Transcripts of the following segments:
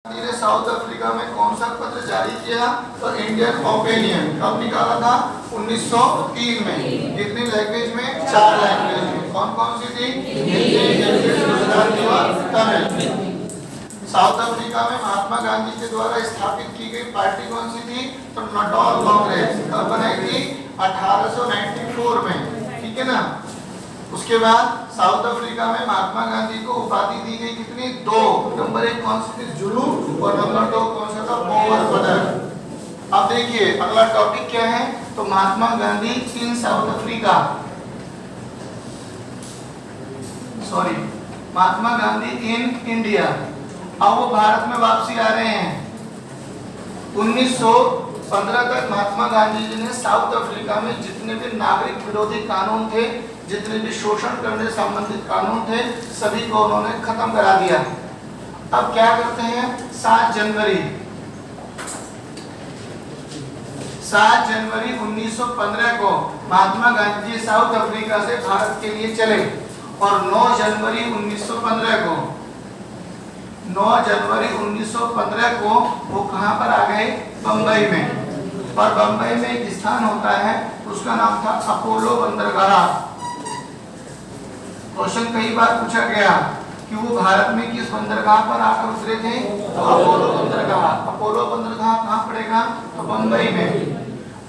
गांधी ने south Africa में कौन सा पत्र जारी किया? तो इंडियन ओपिनियन। कब निकाला था? 1903 में। कितनी लैंग्वेज में? 4 लैंग्वेज में। कौन कौन सी थी? हिंदी, इंग्लिश, गुजराती और तमिल। साउथ अफ्रीका में महात्मा गांधी के द्वारा स्थापित की गई पार्टी कौन सी थी? तो नाटाल कांग्रेस। कब बनाई थी? 1894 में। ठीक है ना। उसके बाद साउथ अफ्रीका में महात्मा गांधी को उपाधि दी गई कितनी? 2। नंबर 1 कौन सी थी? जुलू। और नंबर 2 कौन सा था? Power brother. अब देखिए अगला टॉपिक क्या है? तो Mahatma Gandhi in South Africa, sorry, Mahatma Gandhi in India. अब वो भारत में वापसी आ रहे हैं। 1915 तक महात्मा गांधी जी ने साउथ अफ्रीका में जितने भी नागरिक विरोधी कानून थे, जितने भी शोषण करने संबंधित कानून थे, सभी को उन्होंने खत्म करा दिया। अब क्या करते हैं? 7 जनवरी 1915 को महात्मा गांधी जी साउथ अफ्रीका से भारत के लिए चले और 9 जनवरी 1915 को वो कहां पर आ गए? बंबई में। और बंबई में एक स्थान होता है, उसका नाम था अपोलो बंदरगाह। क्वेश्चन कई बार पूछा गया कि वो भारत में किस बंदरगाह पर आकर उतरे थे? तो अपोलो बंदरगाह। अपोलो बंदरगाह कहाँ पड़ेगा? तो बंबई में।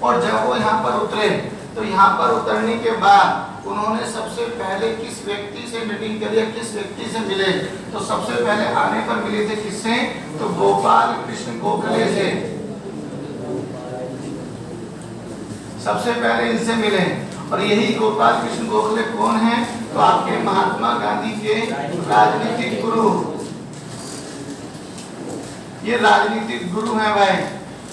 और जब वो यहाँ पर उतरे तो यहाँ पर उतरने के बाद उन्होंने सबसे पहले किस व्यक्ति से मीटिंग करी, किस व्यक्ति से मिले? तो सबसे पहले आने पर मिले थे किससे? तो गोपाल कृष्ण गोखले से। सबसे पहले इनसे मिले। और यही गोपाल कृष्ण गोखले कौन है? तो आपके महात्मा गांधी के राजनीतिक गुरु। ये राजनीतिक गुरु हैं भाई।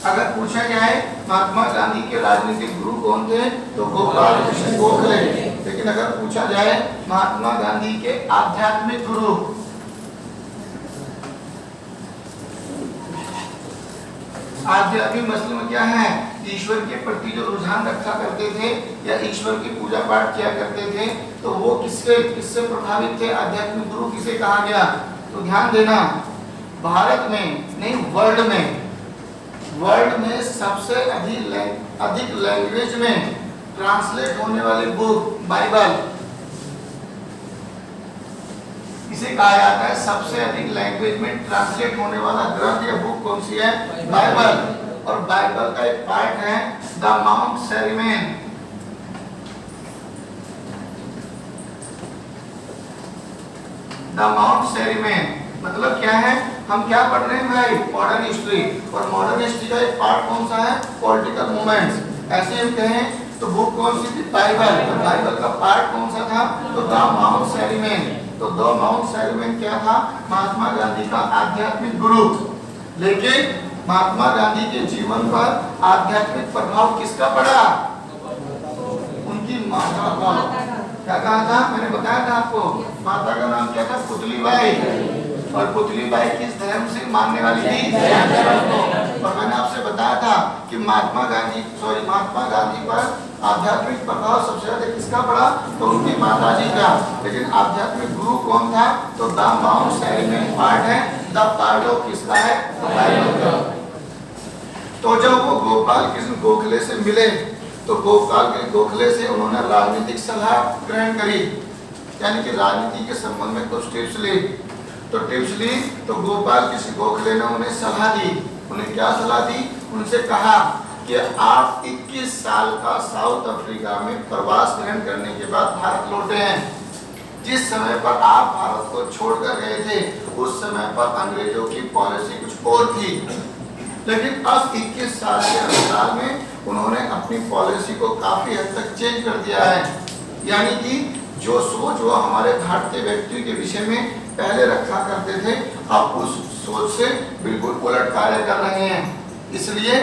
अगर पूछा जाए महात्मा गांधी के राजनीतिक गुरु कौन थे? तो गोपाल कृष्ण गोखले। लेकिन अगर पूछा जाए महात्मा गांधी के आध्यात्मिक गुरु, आध्यात्मिक मतलब क्या है? ईश्वर के प्रति जो रुझान रखा करते थे या ईश्वर की पूजा पाठ किया करते थे, तो वो किससे प्रभावित थे? आध्यात्मिक गुरु किसे कहा गया? तो ध्यान देना, भारत में नहीं, वर्ल्ड में सबसे अधिक लैंग्वेज में ट्रांसलेट होने वाली बुक बाइबल, इसे कहा जाता है सबसे अधिक लैंग्वेज में ट्रांसलेट होने वाला ग्रंथ या बुक कौन सी है? बाइबल। और बाइबल का एक पार्ट है द माउंट सेरिमेन। द माउंट सेरिमेन मतलब क्या है? हम क्या पढ़ रहे हैं भाई? Modern history. और मॉडर्न हिस्ट्री का एक पार्ट कौन सा है? Political movements. ऐसे हम कहें तो बुक कौन सी थी? बाइबल। तो बाइबल का पार्ट कौन सा था? तो द माउंट सेरिमेन। तो द माउंट सेरिमेन क्या था? महात्मा गांधी का आध्यात्मिक गुरु। लेकिन महात्मा गांधी के जीवन पर आध्यात्मिक प्रभाव किसका पड़ा? उनकी माता का। क्या कहा था? मैंने बताया था आपको, माता का नाम क्या था? पुतलीबाई। और पुतलीबाई किस धर्म से मानने वाली थी? जैन धर्म को। और मैंने आपसे बताया था कि महात्मा गांधी पर आध्यात्मिक प्रभाव सबसे ज्यादा किसका पड़ा? तो उनकी माता जी का। लेकिन आध्यात्मिक गुरु कौन था? तो द माउंट सेरिमेन पार्ट है। द पार्ट ऑफ किसका है? तो बाइबल का। तो जब वो गोपाल कृष्ण गोखले से मिले तो गोपाल कृष्ण गोखले से उन्होंने राजनीतिक सलाह ग्रहण करी, यानी कि राजनीति के संबंध में कुछ टिप्स ली। तो टिप्स ली तो गोपाल कृष्ण गोखले ने उन्हें सलाह दी। उन्हें क्या सलाह दी? उनसे कहा कि आप 21 साल का साउथ अफ्रीका में प्रवास ग्रहण करने के बाद भारत लौटे हैं। जिस समय पर आप भारत को छोड़कर गए थे उस समय पर अंग्रेजों की पॉलिसी कुछ और थी, लेकिन अब 21 साल के अंतराल में उन्होंने अपनी पॉलिसी को काफी हद तक चेंज कर दिया है। यानी कि जो सोच वो हमारे भारतीय व्यक्ति के विषय में पहले रखा करते थे, अब उस सोच से बिल्कुल उलट कार्य कर रहे हैं। इसलिए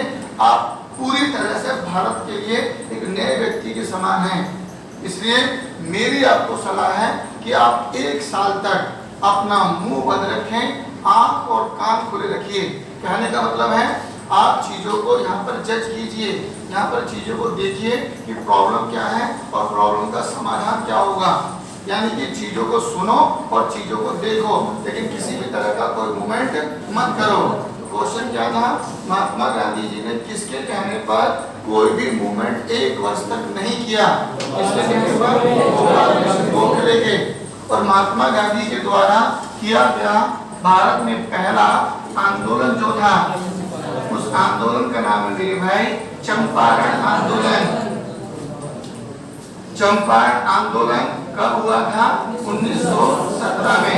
आप पूरी तरह से भारत के लिए एक नए व्यक्ति के समान हैं। इसलिए मेरी आपको सलाह है कि आप 1 साल तक अपना मुंह बंद रखें, आंख और कान खुले रखिए। कहने का मतलब है आप चीजों को यहाँ पर जज कीजिए, यहाँ पर चीजों को देखिए कि प्रॉब्लम क्या है और प्रॉब्लम का समाधान क्या होगा। यानी कि चीजों को सुनो और चीजों को देखो, लेकिन किसी भी तरह का कोई मूवमेंट मत करो। तो क्वेश्चन क्या था, महात्मा गांधी जी ने किसके कहने पर कोई भी मूवमेंट 1 वर्ष तक नहीं किया? किसके कहने पर? गोपाल कृष्ण गोखले के। और महात्मा गांधी के द्वारा किया गया भारत में पहला आंदोलन जो था, उस आंदोलन का नाम है मेरे भाई चंपारण आंदोलन। चंपारण आंदोलन कब हुआ था? 1917 में।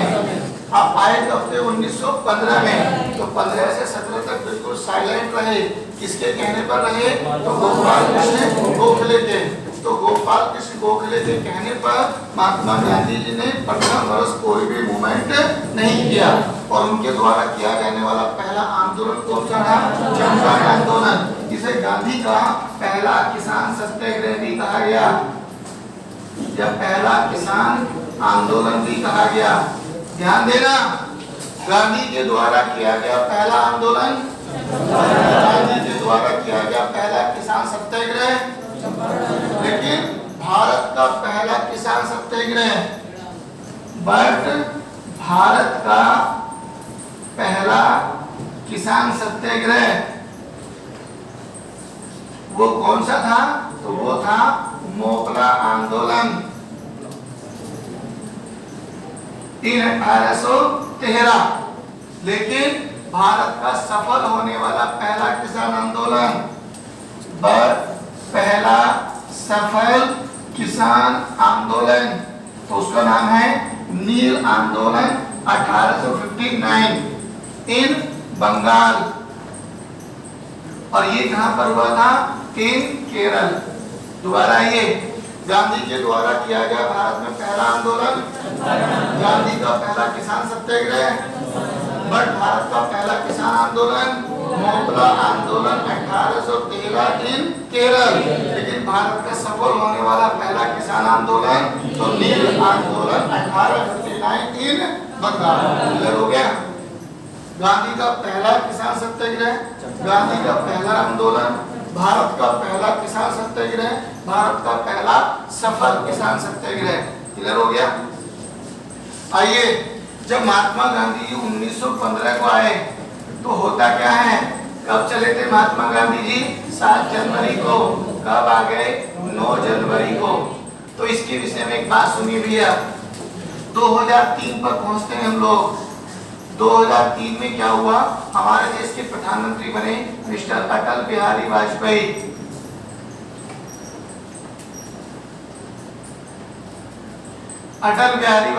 अब आए कब थे? 1915 में। तो 15 से 17 तक बिल्कुल साइलेंट रहे। किसके कहने पर रहे? तो गोपाल कृष्ण गोखले के। तो गोपाल कृष्ण गोखले के कहने पर महात्मा गांधी जी ने 15 वर्ष कोई भी मूवमेंट नहीं किया। और उनके द्वारा किया जाने वाला पहला आंदोलन कौन सा था? चंपारण आंदोलन। इसे गांधी का पहला किसान सत्याग्रह भी कहा गया, या पहला किसान आंदोलन भी कहा गया। ध्यान देना, गांधी के द्वारा किया गया पहला आंदोलन, गांधी के द्वारा किया गया पहला किसान सत्याग्रह, लेकिन भारत का पहला किसान सत्याग्रह, बट भारत का पहला किसान सत्याग्रह वो कौन सा था? तो वो था मोकला आंदोलन इन 1813। लेकिन भारत का सफल होने वाला पहला किसान आंदोलन, पहला सफल किसान आंदोलन, तो उसका नाम है नील आंदोलन 1859 इन बंगाल। और ये कहां पर हुआ था? इन केरल। दोबारा ये गांधी के द्वारा किया गया भारत में पहला आंदोलन, गांधी का पहला किसान सत्याग्रह, बट भारत का पहला किसान आंदोलन मोकला आंदोलन 1813 इन केरल। लेकिन भारत का सफल होने वाला पहला किसान आंदोलन तो नील आंदोलन 1859 इन बंगाल। क्लियर हो गया? गांधी का पहला किसान सत्याग्रह, गांधी का पहला आंदोलन, भारत का पहला किसान सत्याग्रह, भारत का पहला सफल किसान सत्याग्रह। क्लियर हो गया? आइए, जब महात्मा गांधी 1915 को आए तो होता क्या है? कब चले थे महात्मा गांधी जी? 7 जनवरी को। कब आ गए? 9 जनवरी को। तो इसके विषय में एक बात सुनिए भैया, 2003 पर पहुंचते हैं हम लोग। 2003 में क्या हुआ? हमारे देश के प्रधानमंत्री बने मिस्टर अटल बिहारी वाजपेयी। अटल बिहारी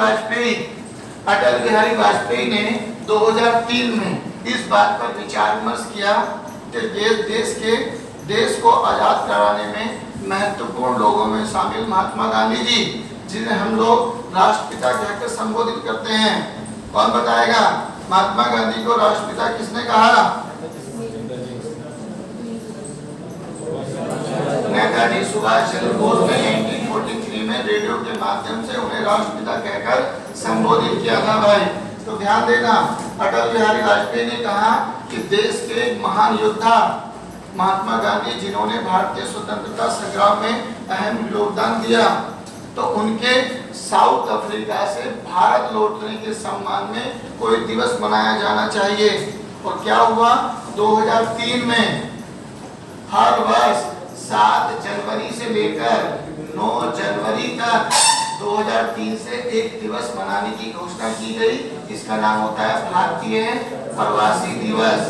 वाजपेयी ने 2003 में इस बात पर विचार विमर्श किया कि देश को आजाद कराने में महत्वपूर्ण लोगों में शामिल महात्मा गांधी जी, जिन्हें हम लोग राष्ट्रपिता कहकर संबोधित करते हैं। कौन बताएगा? महात्मा गांधी को राष्ट्रपिता किसने कहा? नेताजी सुभाष चंद्र बोस ने 1943 में रेडियो के माध्यम से उन्हें राष्ट्रपिता कहकर संबोधित किया था भाई। तो ध्यान देना, अटल बिहारी वाजपेयी ने कहा कि देश के एक महान योद्धा महात्मा गांधी, जिन्होंने भारतीय स्वतंत्रता संग्राम में अहम योगदान दिया, तो उनके साउथ अफ्रीका से भारत लौटने के सम्मान में कोई दिवस मनाया जाना चाहिए। और क्या हुआ? 2003 में हर वर्ष 7 जनवरी से लेकर 9 जनवरी तक 2003 से एक दिवस मनाने की घोषणा की गई। इसका नाम होता है भारतीय प्रवासी दिवस।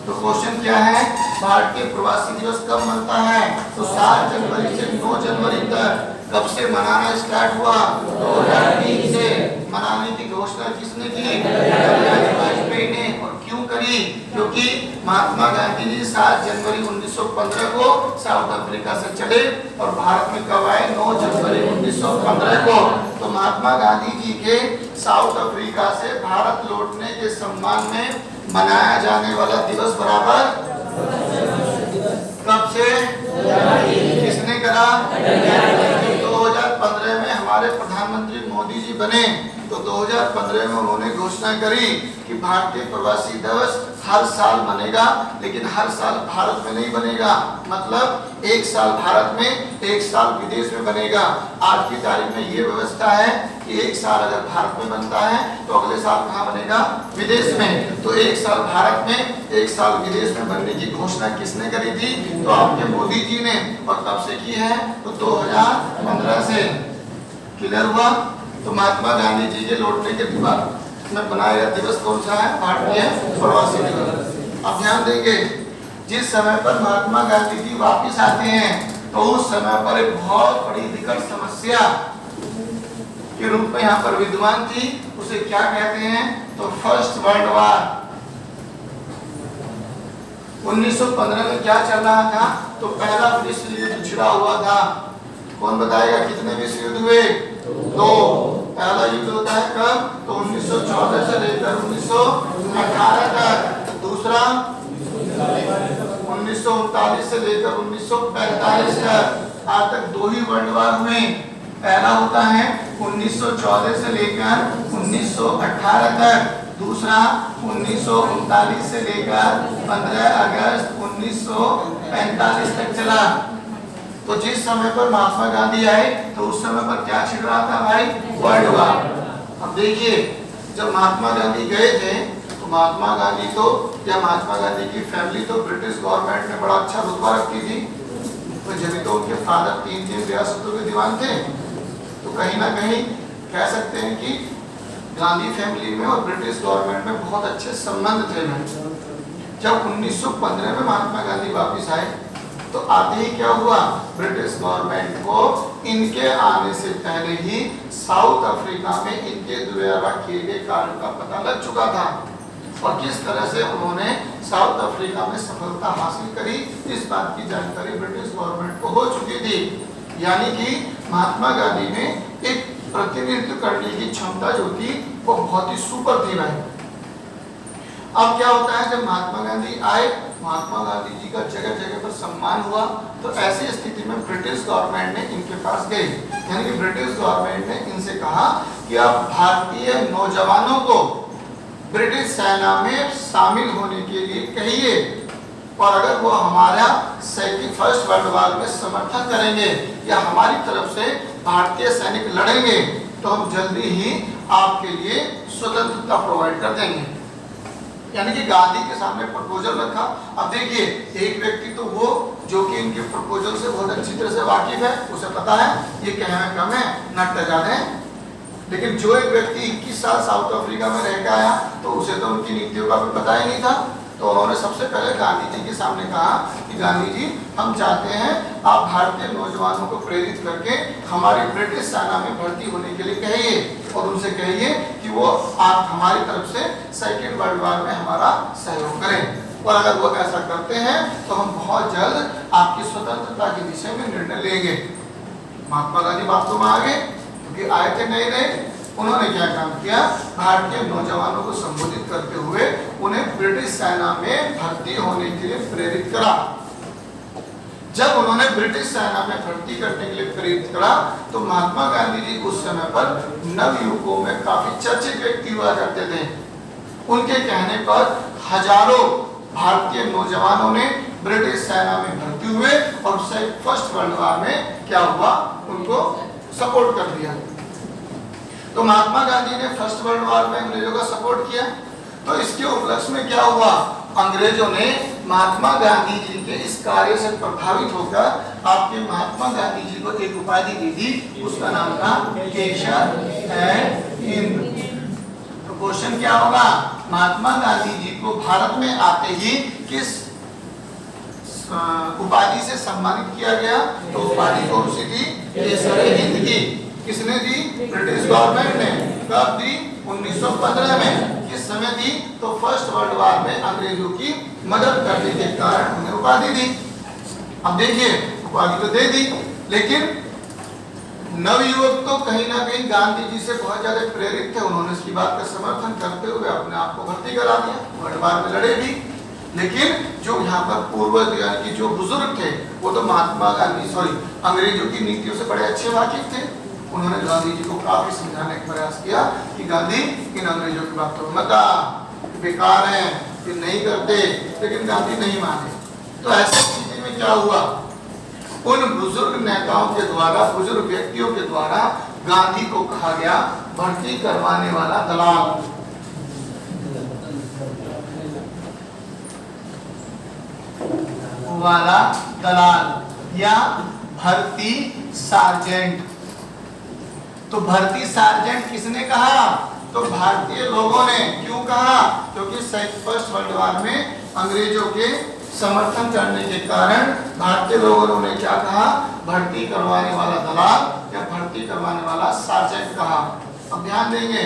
तो क्वेश्चन क्या है? भारतीय प्रवासी दिवस कब मनता है? तो 7 जनवरी से 9 जनवरी तक। कब से मनाना स्टार्ट हुआ? 2003 से। मनाने की घोषणा किसने की? अटल बिहारी वाजपेयी ने। और क्यों करी? क्योंकि महात्मा गांधी जी 7 जनवरी 1915 को साउथ अफ्रीका से चले और भारत में कब आए? 9 जनवरी 1915 को। तो महात्मा गांधी जी के साउथ अफ्रीका से भारत लौटने के सम्मान में मनाया जाने वाला दिवस बराबर कब से? किसने करा? 2015 में हमारे प्रधानमंत्री मोदी जी बने तो 2015 में उन्होंने घोषणा करी कि भारतीय प्रवासी दिवस हर साल बनेगा, लेकिन हर साल भारत में नहीं बनेगा। मतलब एक साल भारत में, एक साल विदेश में बनेगा। आज की तारीख में ये व्यवस्था है कि एक साल अगर भारत में बनता है तो अगले साल कहाँ बनेगा? विदेश में। तो एक साल भारत में, एक साल विदेश में बनने की घोषणा किसने करी थी? तो आपके मोदी जी ने। और कब से की है? तो 2015 से। क्लियर हुआ? तो महात्मा गांधी जी के लौटने के बाद में बनाया गया दिवस कौन सा है? भारतीय प्रवासी दिवस। अब ध्यान देंगे, जिस समय पर महात्मा गांधी जी वापिस आते हैं तो उस समय पर एक बहुत बड़ी विकट समस्या के रूप में यहाँ पर विद्यमान थी। उसे क्या कहते हैं? तो फर्स्ट वर्ल्ड वार। 1915 में क्या चल रहा था? तो पहला विश्व युद्ध छिड़ा हुआ था। कौन बताएगा कितने विश्व युद्ध हुए? 2। पहला युद्ध होता है कब? तो 1914 से लेकर 1918 तक। दूसरा 1939 से लेकर 1945 तक। आज तक 2 ही वर्ल्ड वार हुए। पहला होता है 1914 से लेकर 1918 तक। दूसरा 1939 से लेकर 15 अगस्त 1945 तक चला। तो जिस समय पर महात्मा गांधी आए तो उस समय पर क्या छिड़ रहा था भाई? World war. अब देखिए, जब महात्मा गांधी गए थे तो महात्मा गांधी तो, या महात्मा गांधी की फैमिली तो ब्रिटिश गवर्नमेंट में बड़ा अच्छा रुतबा रखती थी। तो जब तो उनके फादर 3 रियासतों के दीवान थे, तो कहीं ना कहीं कह सकते हैं कि गांधी फैमिली में और ब्रिटिश गवर्नमेंट में बहुत अच्छे संबंध थे। जब 1915 में महात्मा गांधी वापिस आए तो आते ही क्या हुआ? ब्रिटिश गवर्नमेंट को इनके आने से पहले ही साउथ अफ्रीका में इनके द्वारा किए गए कार्य का पता लग चुका था और किस तरह से उन्होंने साउथ अफ्रीका में सफलता हासिल करी, इस बात की जानकारी ब्रिटिश गवर्नमेंट को हो चुकी थी। यानी कि महात्मा गांधी में एक प्रतिनिधित्व करने की क्षमता जो थी वो बहुत ही सुपर थी भाई। अब क्या होता है, जब महात्मा गांधी आए, महात्मा गांधी जी का जगह जगह पर सम्मान हुआ, तो ऐसी स्थिति में ब्रिटिश गवर्नमेंट ने इनके पास गई। यानी कि ब्रिटिश गवर्नमेंट ने इनसे कहा कि आप भारतीय नौजवानों को ब्रिटिश सेना में शामिल होने के लिए कहिए, और अगर वो हमारा फर्स्ट वर्ल्ड वार में समर्थन करेंगे या हमारी तरफ से भारतीय सैनिक लड़ेंगे तो हम जल्दी ही आपके लिए स्वतंत्रता प्रोवाइड कर देंगे। यानी कि गांधी के सामने प्रपोजल रखा। अब देखिए, एक व्यक्ति तो वो जो कि इनके प्रपोजल से बहुत अच्छी तरह से वाकिफ है, उसे पता है ये कहना कम है नट ज्यादा है, लेकिन जो एक व्यक्ति 21 साल साउथ अफ्रीका में रह के आया तो उसे तो उनकी नीतियों का भी पता ही नहीं था। तो उन्होंने सबसे पहले गांधी जी के सामने कहा कि गांधी जी, हम चाहते हैं आप भारतीय नौजवानों को प्रेरित करके हमारी ब्रिटिश सेना में भर्ती होने के लिए कहिए, और उनसे कहिए कि वो आप हमारी तरफ से सेकेंड वर्ल्ड वार में हमारा सहयोग करें, और अगर वो ऐसा करते हैं तो हम बहुत जल्द आपकी स्वतंत्रता के विषय में निर्णय लेंगे। महात्मा गांधी वास्तव में आ गए, क्योंकि आए थे नए। उन्होंने क्या काम किया? भारतीय नौजवानों को संबोधित करते हुए उन्हें ब्रिटिश सेना में भर्ती होने के लिए प्रेरित करा। जब उन्होंने ब्रिटिश सेना में भर्ती करने के लिए प्रेरित करा तो महात्मा गांधी जी उस समय पर नवयुवकों में काफी चर्चित व्यक्ति हुआ करते थे। उनके कहने पर हजारों भारतीय नौजवानों ने ब्रिटिश सेना में भर्ती हुए और फर्स्ट वर्ल्ड वार में क्या हुआ? उनको सपोर्ट कर दिया। तो महात्मा गांधी ने फर्स्ट वर्ल्ड वार में अंग्रेजों का सपोर्ट किया। तो इसके उपलक्ष्य में क्या हुआ? अंग्रेजों ने महात्मा गांधी जी के इस कार्य से प्रभावित होकर आपके महात्मा गांधी जी को एक उपाधि दी थी, उसका नाम था केशर एंड हिंद। तो क्वेश्चन क्या होगा? महात्मा गांधी जी को भारत में आते ही किस उपाधि से सम्मानित किया गया? तो उपाधि कौन सी थी? केसर हिंद की। किसने दी? ब्रिटिश गवर्नमेंट ने। कब दी? 1915 में। किस समय दी? तो फर्स्ट वर्ल्ड वार में अंग्रेजों की मदद करने के कारण उन्हें उपाधि दी। अब देखिए, उपाधि तो दे दी, लेकिन नवयुवक तो कहीं ना कहीं गांधी जी से बहुत ज्यादा प्रेरित थे। उन्होंने इसकी बात का समर्थन करते हुए अपने आप को भर्ती करा दिया, वर्ल्ड वार में लड़े भी। लेकिन जो यहाँ पर पूर्वज यानी कि जो बुजुर्ग थे वो तो महात्मा गांधी अंग्रेजों की नीतियों से बड़े अच्छे वाकिफ थे। उन्होंने गांधी जी को काफी समझाने का प्रयास किया कि गांधी इन अंग्रेजों की बातों में मत आ, बेकार है, कि नहीं करते, लेकिन गांधी नहीं माने। तो ऐसी स्थिति में क्या हुआ, उन बुजुर्ग नेताओं के द्वारा, बुजुर्ग व्यक्तियों के द्वारा गांधी को कहा गया भर्ती करवाने वाला दलाल। वाला दलाल या भर्ती सार्जेंट। तो भर्ती सार्जेंट किसने कहा, तो भारतीय लोगों ने। क्यों कहा, क्योंकि फर्स्ट वर्ल्ड वॉर में अंग्रेजों के समर्थन करने के कारण भारतीय लोगों ने क्या कहा, भर्ती करवाने वाला दलाल या भर्ती करवाने वाला सार्जेंट कहा। अब ध्यान देंगे,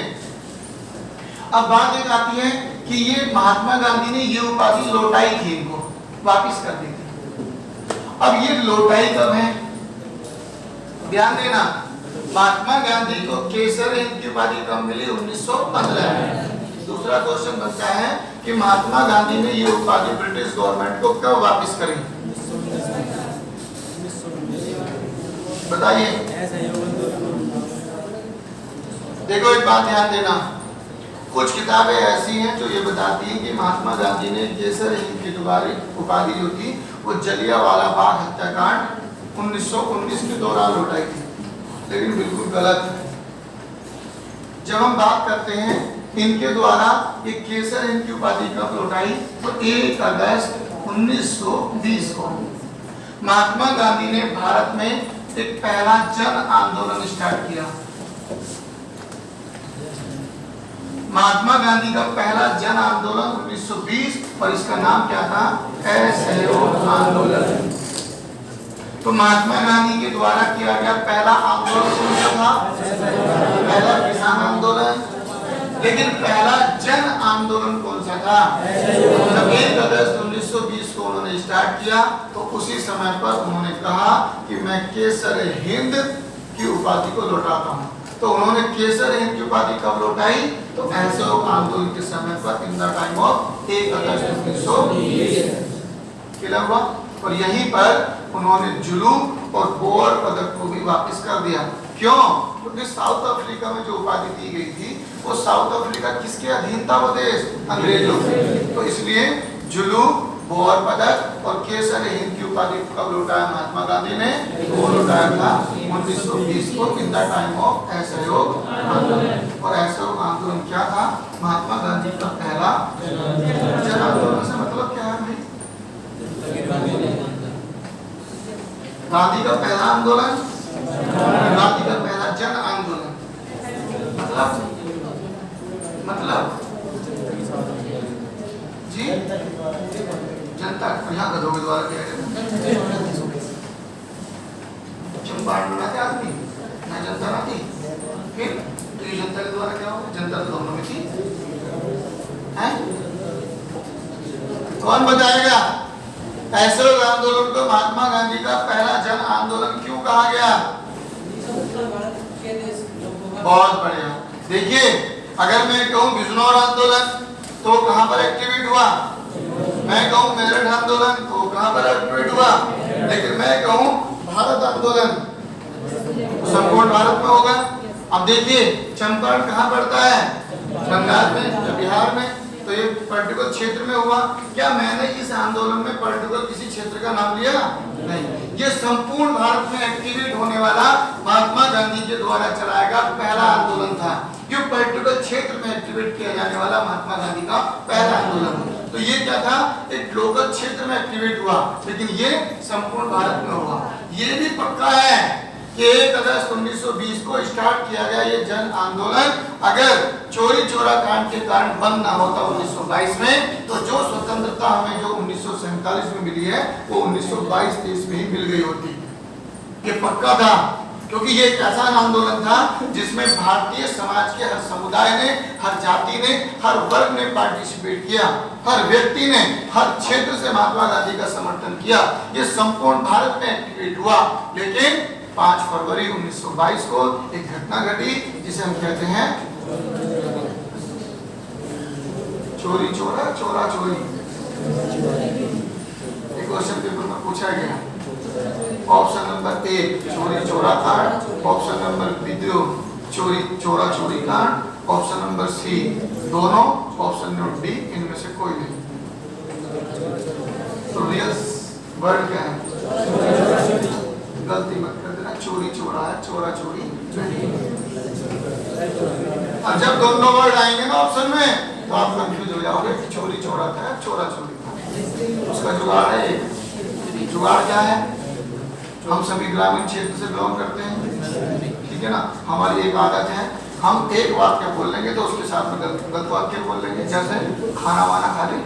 अब बात एक आती है कि ये महात्मा गांधी ने ये उपाधि लौटाई थी, इनको वापिस कर दी थी। अब ये लौटाई कब है, ध्यान देना, महात्मा गांधी को केसर हिंद की उपाधि कब मिली, 1915 में। दूसरा क्वेश्चन बनता है कि महात्मा गांधी ने ये उपाधि ब्रिटिश गवर्नमेंट को कब वापस करी, बताइए। देखो एक बात ध्यान देना, कुछ किताबें ऐसी हैं जो ये बताती हैं कि महात्मा गांधी ने केसर हिंद की उपाधि जो थी वो जलियांवाला बाग हत्याकांड 1919 के दौरान लौटाई थी, लेकिन बिल्कुल गलत है। जब हम बात करते हैं इनके द्वारा ये केसर हिंद की उपाधि कब लौटाई, तो 1 अगस्त 1920 को महात्मा गांधी ने भारत में एक पहला जन आंदोलन स्टार्ट किया। महात्मा गांधी का पहला जन आंदोलन 1920 और इसका नाम क्या था, असहयोग आंदोलन। तो महात्मा गांधी के द्वारा किया गया पहला आंदोलन कौन सा था, पहला किसान आंदोलन। लेकिन पहला जन आंदोलन कौन सा था, जब 1 अगस्त 1920 को उन्होंने स्टार्ट किया तो उसी समय पर उन्होंने कहा कि मैं केसर हिंद की उपाधि को लौटाता हूँ। तो उन्होंने केसर हिंद की उपाधि कब लौटाई, तो असहयोग आंदोलन के समय पर in the time of 1 August 1920 clear हुआ। और यहीं पर उन्होंने जुलूम और बोअर पदक को भी वापस कर दिया। क्यों, क्योंकि साउथ अफ्रीका में जो उपाधि दी गई थी वो साउथ अफ्रीका किसके अधीन था, वो देश अंग्रेजों के। तो इसलिए जुलूम, बोअर पदक और केसर हिंद की उपाधि कब लौटाया महात्मा गांधी ने, वो लौटाया था 1920 को इन द टाइम ऑफ असहयोग आंदोलन। और असहयोग आंदोलन क्या था, महात्मा गांधी का पहला जन आंदोलन। से मतलब क्या है भाई, गांधी का पहला आंदोलन, गांधी का पहला जन आंदोलन, मतलब जी जनता यहाँ गधों के द्वारा किया गया। चंपारण बनाते आदमी ना, जनता ना थी, फिर तो ये जनता के द्वारा क्या होगा, जनता तो दोनों में थी, हैं? कौन बताएगा असहयोग आंदोलन को महात्मा गांधी का पहला जन आंदोलन क्यों कहा गया? बहुत बढ़िया। देखिए अगर मैं कहूँ बिजनौर आंदोलन तो कहां पर एक्टिवेट हुआ, मैं कहूँ मेरठ आंदोलन तो कहां पर एक्टिवेट हुआ, लेकिन मैं कहूँ भारत आंदोलन संपूर्ण भारत में होगा। अब देखिए चंपारण कहाँ पड़ता है, बंगाल में या बिहार में, तो ये पर्टिकुलर क्षेत्र में हुआ। क्या मैंने इस आंदोलन में पर्टिकुलर किसी क्षेत्र का नाम लिया? नहीं। ये संपूर्ण भारत में एक्टिवेट होने वाला महात्मा गांधी के द्वारा चलाया गया पहला आंदोलन था। ये पर्टिकुलर क्षेत्र में एक्टिवेट किया जाने वाला महात्मा गांधी का पहला आंदोलन। तो ये क्या था, एक लोकल क्षेत्र में एक्टिवेट हुआ, लेकिन ये संपूर्ण भारत में हुआ। ये भी पक्का है कि 1 अगस्त 1920 को स्टार्ट किया गया ये जन आंदोलन अगर चोरी चोरा कांड के कारण बंद ना होता 1922 में, तो जो स्वतंत्रता हमें जो 1947 में मिली है वो 1922-23 में ही मिल गई होती। ये पक्का था, क्योंकि ये एक ऐसा आंदोलन था जिसमें भारतीय समाज के हर समुदाय ने, हर जाति ने, हर वर्ग ने पार्टिसिपेट किया, हर व्यक्ति ने हर क्षेत्र से महात्मा गांधी का समर्थन किया। ये संपूर्ण भारत में एक्टिवेट हुआ। लेकिन 5 फरवरी 1922 को एक घटना घटी जिसे हम कहते हैं चोरी चोरा चोरा चोरी। एक क्वेश्चन पेपर में पूछा गया, ऑप्शन नंबर ए चोरी चोरा कांड, ऑप्शन नंबर बी चोरी चोरा चोरी कांड, ऑप्शन नंबर सी दोनों, ऑप्शन नंबर डी इनमें से कोई नहीं। वर्ड क्या है? गलती मत कर देना, चोरी चोरा है, चोरा चोरी नहीं। और जब दोनों वर्ड आएंगे ना ऑप्शन में तो आप कंफ्यूज हो जाओगे कि चोरी चोरा था, चोरा चोरी था। उसका जुगाड़ है। जुगाड़ क्या है? हम सभी ग्रामीण क्षेत्र से बिलोंग करते हैं, ठीक है ना। हमारी एक आदत है, हम एक वाक्य बोल लेंगे तो उसके साथ में गलत वाक्य बोल लेंगे। जैसे खाना वाना खा ले,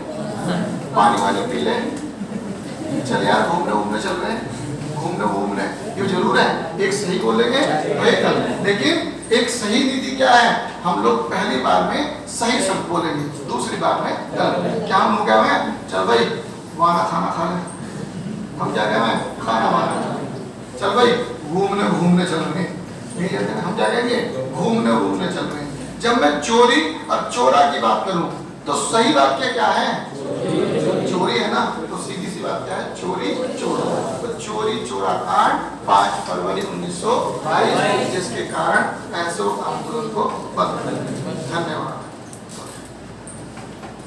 पानी वानी पी ले, चल यार घूमने चल रहे हैं, घूमने ये जरूर है। एक सही बोलेंगे तो एक गलत, लेकिन एक सही नीति क्या है? हम लोग पहली बार में सही शब्द बोलेंगे, दूसरी बार में गलत। क्या हम क्या है? चल भाई वाना खाना खा ले, हम क्या कह रहे हैं? खाना वाना। चल भाई घूमने चल रहे हैं, नहीं कहते हैं, हम क्या कहेंगे? घूमने चल रहे हैं। जब मैं चोरी और चोरा की बात करूं तो सही वाक्य क्या है? चोरी है ना, तो सीधी सी बात क्या है? चोरी चोरा। तो चोरी चोरा कांड 5 फरवरी 1922, जिसके कारण पैसों आंदोलन को बंद कर दिया। धन्यवाद।